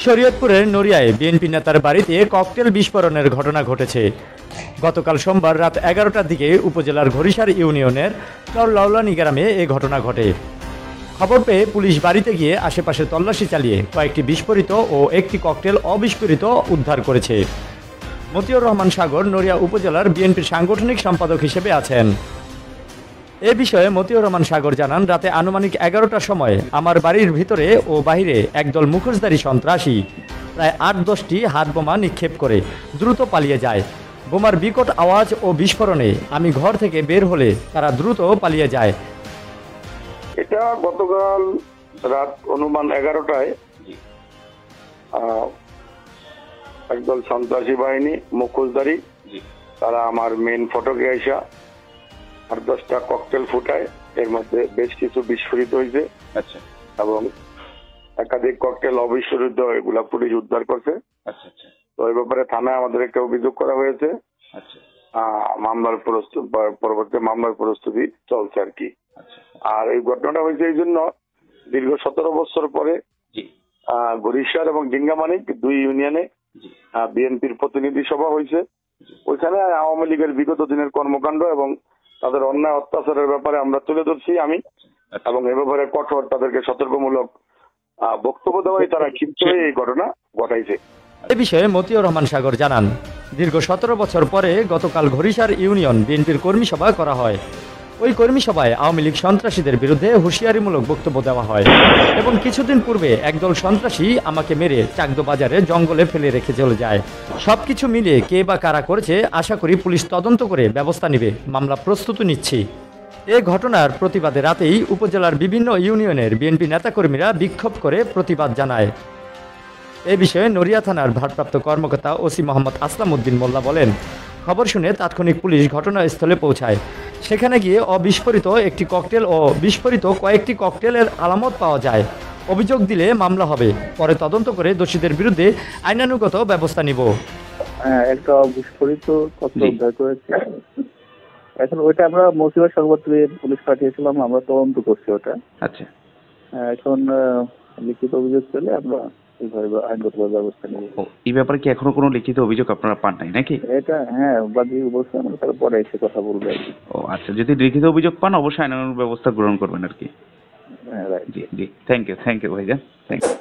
শরীয়তপুরের নড়িয়ায় বিএনপি নেতার বাড়িতে ককটেল বিস্ফোরণের ঘটনা ঘটেছে। গতকাল সোমবার রাত 11টার দিকে উপজেলার ঘড়িসার ইউনিয়নের লাউলানি গ্রামে এ ঘটনা ঘটে। খবর পেয়ে পুলিশ বাড়িতে গিয়ে আশেপাশে তল্লাশি চালিয়ে কয়েকটি বিস্ফোরিত ও একটি ককটেল অবিস্ফোরিত উদ্ধার করেছে। মতিউর রহমান সাগর নড়িয়া উপজেলার বিএনপির সাংগঠনিক সম্পাদক হিসেবে আছেন। এ বিষয়ে মতিউর রহমান সাগর জানান, রাতে আনুমানিক 11টার সময় আমার বাড়ির ভিতরে ও বাহিরে একদল মুখোশধারী সন্ত্রাসী প্রায় 8-10টি হাত বোমা নিক্ষেপ করে দ্রুত পালিয়ে যায়। বোমার বিকট আওয়াজ ও বিস্ফোরণে আমি ঘর থেকে বের হলে তারা দ্রুত পালিয়ে যায়। এটা গতকাল রাত অনুমান 11টায় একদল সন্ত্রাসী বাহিনী মুখোশধারী তারা আমার মেইন ফটকে আসা 8-10টা ককটেল ফুটায়। এর মধ্যে বেশ কিছু বিস্ফোরিত হয়েছে এবং একাধিক ককটেল অবিস্ফোরিত এগুলা পুলিশ উদ্ধার করছে। তো এই ব্যাপারে থানায় আমাদের একটা অভিযোগ করা হয়েছে। পরবর্তী মামলার প্রস্তুতি চলছে আর কি। আর এই ঘটনাটা হয়েছে এই জন্য, দীর্ঘ 17 বছর পরে ঘড়িসার এবং ডিঙ্গামানিক দুই ইউনিয়নে বিএনপির প্রতিনিধি সভা হয়েছে। ওইখানে আওয়ামী লীগের বিগত দিনের কর্মকাণ্ড এবং তাদের অন্যায় অত্যাচারের ব্যাপারে আমরা তুলে ধরছি আমি, এবং এ ব্যাপারে কঠোর তাদেরকে সতর্কমূলক বক্তব্য দেওয়াই তারা ক্ষিপ্ত হয়ে এই ঘটনা ঘটাইছে। এ বিষয়ে মতিউর রহমান সাগর জানান, দীর্ঘ 17 বছর পরে গতকাল ঘড়িসার ইউনিয়ন বিএনপির কর্মী সভা করা হয়। ওই কর্মী সভায় আওয়ামী লীগ সন্ত্রাসীদের বিরুদ্ধে হুঁশিয়ারিমূলক বক্তব্য দেওয়া হয় এবং কিছুদিন পূর্বে একদল সন্ত্রাসী আমাকে মেরে চাকদো বাজারে জঙ্গলে ফেলে রেখে চলে যায়। সবকিছু মিলিয়ে কে বা কারা করেছে আশা করি পুলিশ তদন্ত করে ব্যবস্থা নেবে। মামলা প্রস্তুতি নিচ্ছি। এ ঘটনার প্রতিবাদে রাতেই উপজেলার বিভিন্ন ইউনিয়নের বিএনপি নেতাকর্মীরা বিক্ষোভ করে প্রতিবাদ জানায়। এ বিষয়ে নড়িয়া থানার ভারপ্রাপ্ত কর্মকর্তা ওসি মোহাম্মদ আসলাম উদ্দিন মোল্লা বলেন, খবর শুনে তাৎক্ষণিক পুলিশ ঘটনাস্থলে পৌঁছায়। সেখানে গিয়ে অবিস্ফোরিত একটি ককটেল ও বিস্ফোরিত কয়েকটি ককটেলের আলামত পাওয়া যায়। অভিযোগ দিলে মামলা হবে। পরে তদন্ত করে দোষীদের বিরুদ্ধে আইনানুগত ব্যবস্থা নিব। একটা বিস্ফোরিত ককটেল উদ্ধার করেছে। এখন ওইটা আমরা মতিউর সংবাদ পুলিশ পাঠিয়েছিলাম, আমরা তদন্ত করছি ওটা। আচ্ছা, এখন লিখিত অভিযোগ পেলে আমরা আইনগত ব্যবস্থা নেব। এই ব্যাপারে কি এখনো কোনো লিখিত অভিযোগ আপনারা পান নাই নাকি? এটা বাদী বলছে, আমরা তারপরে এসে কথা বলবো আর কি। আচ্ছা, যদি লিখিত অভিযোগ পান অবশ্যই আইনানুগ ব্যবস্থা গ্রহণ করবেন আর কি। হ্যাঁ, রাইট। জি, থ্যাংক ইউ ভাইজান, থ্যাংক ইউ।